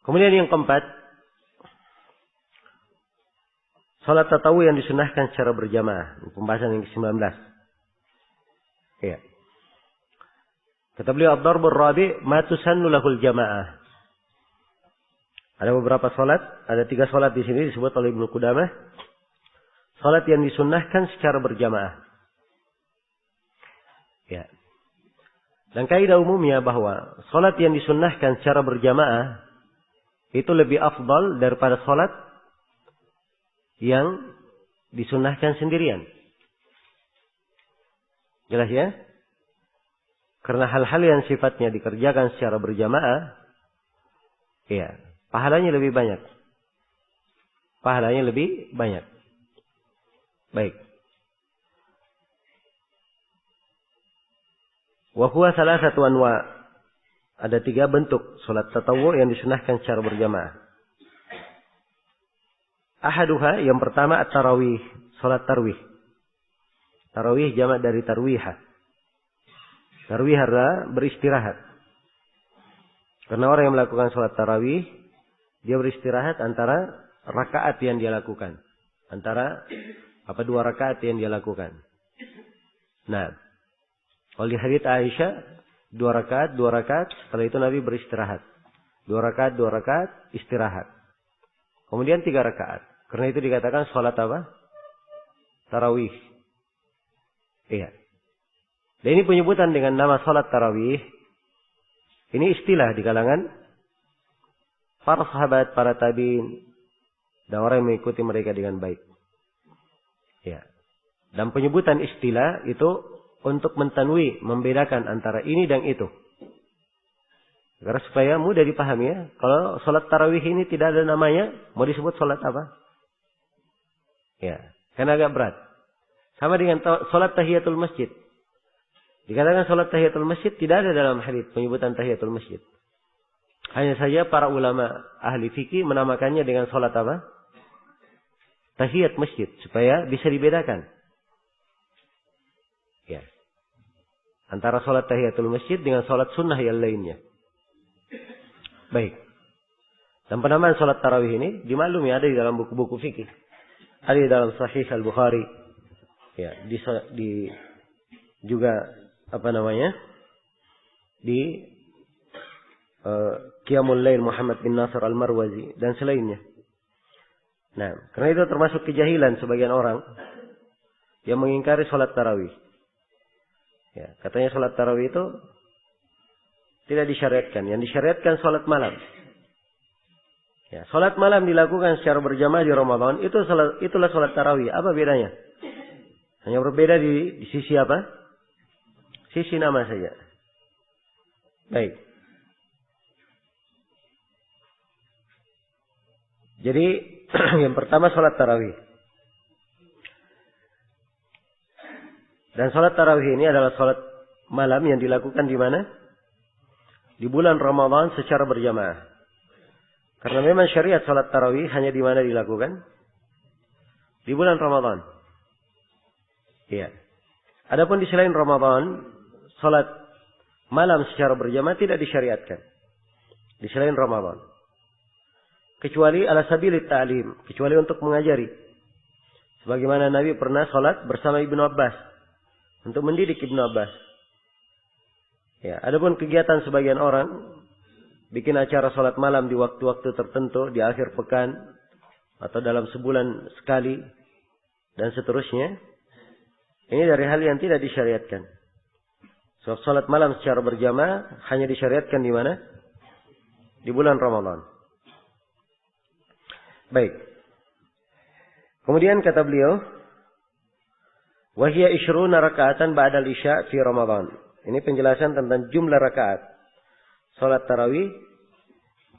Kemudian yang keempat, salat tatawwu yang disunahkan secara berjamaah. Pembahasan yang ke-19. Iya. Kata beliau, ad-darbur rabi' ma tusannu lahul jamaah. Ada beberapa salat, ada 3 salat di sini disebut oleh Ibnu Qudamah. Salat yang disunnahkan secara berjamaah. Ya. Dan kaidah umumnya bahwa salat yang disunnahkan secara berjamaah itu lebih afdal daripada salat yang disunnahkan sendirian. Jelas ya? Karena hal-hal yang sifatnya dikerjakan secara berjamaah, ya, pahalanya lebih banyak. Pahalanya lebih banyak. Baik. Wa huwa salasatu anwa'. Ada 3 bentuk salat tatawwu yang disunahkan secara berjamaah. Ahaduha, yang pertama at-tarawih, salat tarawih. Tarawih jamak dari tarwihah. Tarawih adalah beristirahat. Karena orang yang melakukan salat tarawih, dia beristirahat antara rakaat yang dia lakukan. Antara 2 rakaat yang dia lakukan. Nah, oleh hadits Aisyah, 2 rakaat, setelah itu Nabi beristirahat. 2 rakaat, istirahat. Kemudian 3 rakaat. Karena itu dikatakan salat apa? Tarawih. Iya. Dan ini penyebutan dengan nama salat tarawih. Ini istilah di kalangan para sahabat, para tabi'in, dan orang yang mengikuti mereka dengan baik. Ya. Dan penyebutan istilah itu untuk mentanwi, membedakan antara ini dan itu. Agar supaya mudah dipahami ya. Kalau salat tarawih ini tidak ada namanya, mau disebut salat apa? Ya, kan agak berat. Sama dengan salat tahiyatul masjid. Dikatakan salat tahiyatul masjid tidak ada dalam hadits penyebutan tahiyatul masjid. Hanya saja para ulama ahli fikih menamakannya dengan salat apa? Tahiyat masjid, supaya bisa dibedakan. Ya. Antara salat tahiyatul masjid dengan salat sunnah yang lainnya. Baik. Dan penamaan salat tarawih ini dimaklumi ada di dalam buku-buku fikih. Ada di dalam Sahih Al-Bukhari. Ya, di juga di Qiyamul Lail Muhammad bin Nasr Al-Marwazi dan selainnya. Nah, karena itu termasuk kejahilan sebagian orang yang mengingkari salat tarawih. Ya, katanya salat tarawih itu tidak disyariatkan. Yang disyariatkan salat malam. Ya, salat malam dilakukan secara berjamaah di Ramadan, itulah salat tarawih. Apa bedanya? Hanya berbeda di sisi apa? Sisi nama saja. Baik. Jadi yang pertama salat tarawih. Dan salat tarawih ini adalah salat malam yang dilakukan di mana? Di bulan Ramadan secara berjamaah. Karena memang syariat salat tarawih hanya di mana dilakukan? Di bulan Ramadan. Iya. Adapun di selain Ramadan, salat malam secara berjamaah tidak disyariatkan. Di selain Ramadan. Kecuali ala sabilit ta'lim, kecuali untuk mengajari. Sebagaimana Nabi pernah salat bersama Ibnu Abbas untuk mendidik Ibnu Abbas. Ya, adapun kegiatan sebagian orang bikin acara salat malam di waktu-waktu tertentu, di akhir pekan atau dalam sebulan sekali dan seterusnya. Ini dari hal yang tidak disyariatkan. Sebab salat malam secara berjamaah hanya disyariatkan di mana? Di bulan Ramadan. Baik. Kemudian kata beliau, wa hiya 20 raka'atan ba'dal isya' fi Ramadan. Ini penjelasan tentang jumlah rakaat salat tarawih.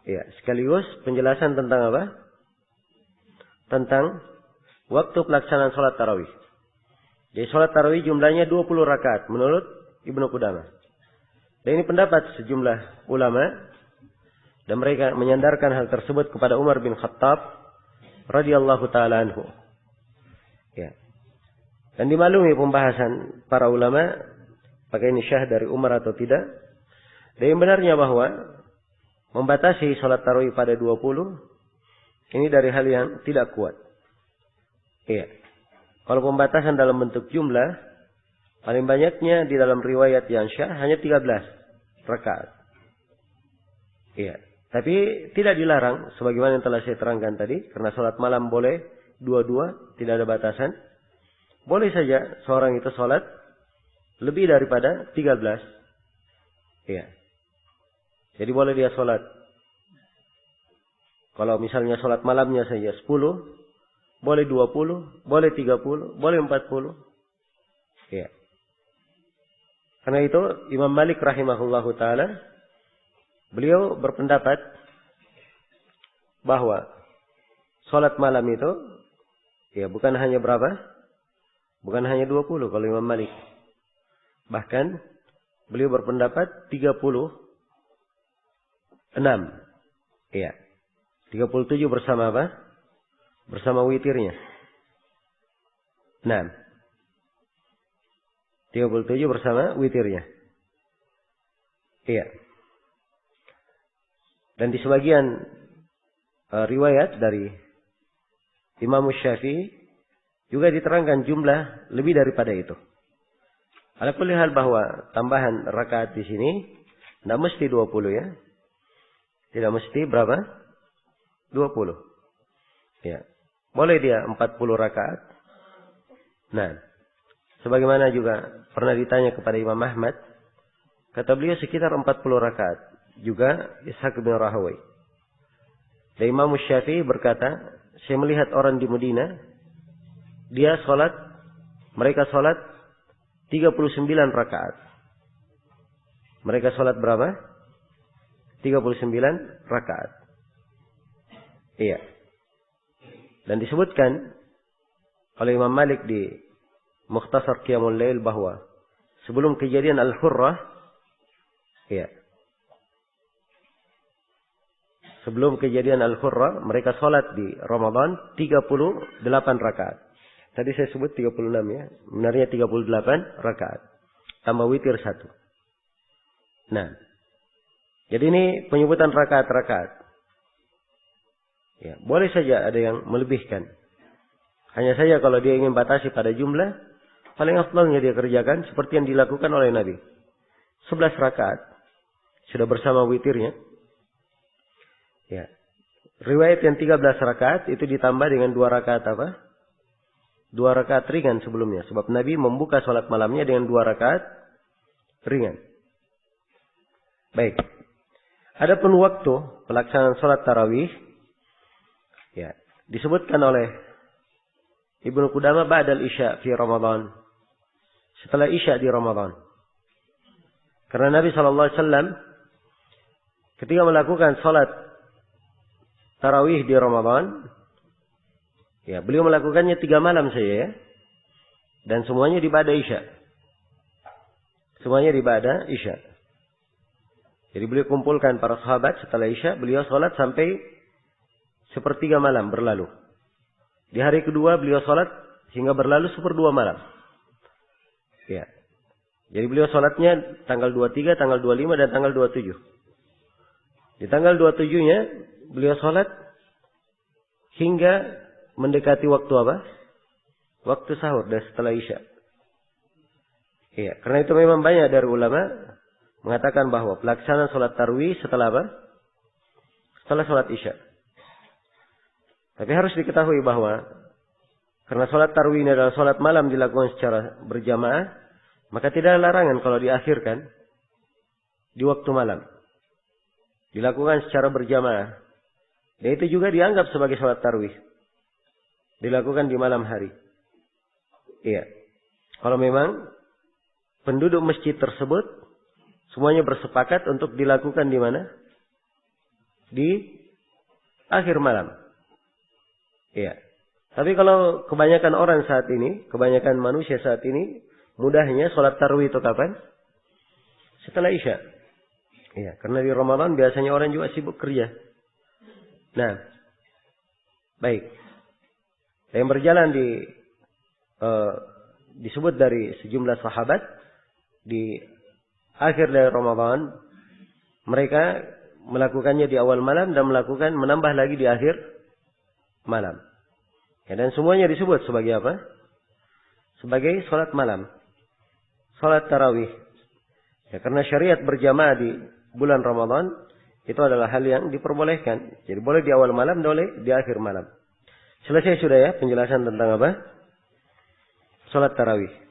Ya, sekaligus penjelasan tentang apa? Tentang waktu pelaksanaan salat tarawih. Jadi salat tarawih jumlahnya 20 rakaat menurut Ibnu Qudamah. Dan ini pendapat sejumlah ulama dan mereka menyandarkan hal tersebut kepada Umar bin Khattab radhiyallahu taala anhu. Ya. Dan dimaklumi pembahasan para ulama apakah ini syah dari Umar atau tidak. Dan yang benarnya bahwa membatasi sholat tarawih pada 20, ini dari hal yang tidak kuat. Iya. Kalau pembatasan dalam bentuk jumlah, paling banyaknya di dalam riwayat yang syah hanya 13 rakaat. Iya. Tapi tidak dilarang, sebagaimana yang telah saya terangkan tadi, karena sholat malam boleh dua-dua, tidak ada batasan. Boleh saja seorang itu sholat lebih daripada 13. Iya. Jadi boleh dia sholat. Kalau misalnya sholat malamnya saja 10, boleh 20, boleh 30, boleh 40. Iya. Karena itu Imam Malik rahimahullahu ta'ala, beliau berpendapat bahwa sholat malam itu, ya bukan hanya berapa? Bukan hanya 20 kalau Imam Malik. Bahkan beliau berpendapat 36. Iya. 37 bersama apa? Bersama witirnya. 6. 37 bersama witirnya. Iya. Dan di sebagian riwayat dari Imam Syafi'i juga diterangkan jumlah lebih daripada itu. Ala kulli hal bahwa tambahan rakaat di sini tidak mesti 20 ya. Tidak mesti berapa? 20. Ya. Boleh dia 40 rakaat. Nah, sebagaimana juga pernah ditanya kepada Imam Ahmad, kata beliau sekitar 40 rakaat. Juga Ishaq bin Rahawai. Dan Imam Syafi'i berkata, saya melihat orang di Madinah, mereka sholat 39 rakaat. Mereka sholat berapa? 39 rakaat. Iya. Dan disebutkan oleh Imam Malik di Mukhtasar Qiyamul Lail bahwa sebelum kejadian Al-Hurrah, iya. Sebelum kejadian Al-Hurrah, mereka sholat di Ramadan 38 rakaat. Tadi saya sebut 36 ya. Benarnya 38 rakaat. Tambah witir 1. Nah. Jadi ini penyebutan rakaat-rakaat. Ya, boleh saja ada yang melebihkan. Hanya saja kalau dia ingin batasi pada jumlah, paling afdalnya dia kerjakan seperti yang dilakukan oleh Nabi. 11 rakaat. Sudah bersama witirnya. Ya. Riwayat yang 13 rakaat itu ditambah dengan 2 rakaat apa? 2 rakaat ringan sebelumnya. Sebab Nabi membuka sholat malamnya dengan 2 rakaat ringan. Baik. Adapun waktu pelaksanaan sholat tarawih, ya, disebutkan oleh Ibnu Qudamah ba'dal isya fi Ramadan. Setelah isya di Ramadan. Karena Nabi SAW ketika melakukan sholat tarawih di Ramadan, ya, beliau melakukannya 3 malam saja ya. Dan semuanya di ba'da isya. Semuanya di ba'da isya. Jadi beliau kumpulkan para sahabat setelah isya, beliau sholat sampai 1/3 malam berlalu. Di hari kedua beliau sholat hingga berlalu 1/2 malam. Ya. Jadi beliau sholatnya tanggal 23, tanggal 25, dan tanggal 27. Di tanggal 27-nya beliau sholat hingga mendekati waktu apa? Waktu sahur dan setelah isya. Iya, karena itu memang banyak dari ulama mengatakan bahwa pelaksanaan sholat tarawih setelah apa? Setelah sholat isya. Tapi harus diketahui bahwa karena sholat tarawih ini adalah sholat malam dilakukan secara berjamaah, maka tidak ada larangan kalau diakhirkan di waktu malam. Dilakukan secara berjamaah. Dan itu juga dianggap sebagai sholat tarawih. Dilakukan di malam hari. Iya. Kalau memang penduduk masjid tersebut semuanya bersepakat untuk dilakukan di mana? Di akhir malam. Iya. Tapi kalau kebanyakan orang saat ini, kebanyakan manusia saat ini, mudahnya sholat tarawih itu kapan? Setelah isya. Iya. Karena di Ramadan biasanya orang juga sibuk kerja. Nah. Baik. Yang berjalan disebut dari sejumlah sahabat di akhir dari Ramadan, mereka melakukannya di awal malam dan menambah lagi di akhir malam. Ya, dan semuanya disebut sebagai apa? Sebagai salat malam. Salat tarawih. Ya, karena syariat berjamaah di bulan Ramadan itu adalah hal yang diperbolehkan. Jadi boleh di awal malam, boleh di akhir malam. Selesai sudah ya penjelasan tentang apa? Salat tarawih.